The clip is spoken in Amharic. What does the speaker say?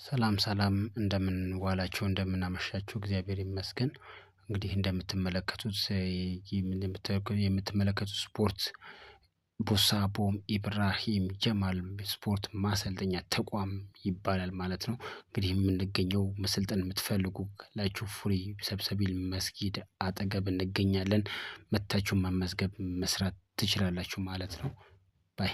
ሰላም ሰላም እንደምን ዋላችሁ እንደምን አመሻችሁ እግዚአብሔር ይመስገን። እንግዲህ እንደምትመለከቱት የምትመለከቱት ስፖርት ቦሳቦም ኢብራሂም ጀማል ስፖርት ማሰልጠኛ ተቋም ይባላል ማለት ነው። እንግዲህ የምንገኘው መሰልጠን የምትፈልጉ ካላችሁ ፍሪ ሰብሰቢል መስጊድ አጠገብ እንገኛለን። መጥታችሁ መመዝገብ መስራት ትችላላችሁ ማለት ነው። ባይ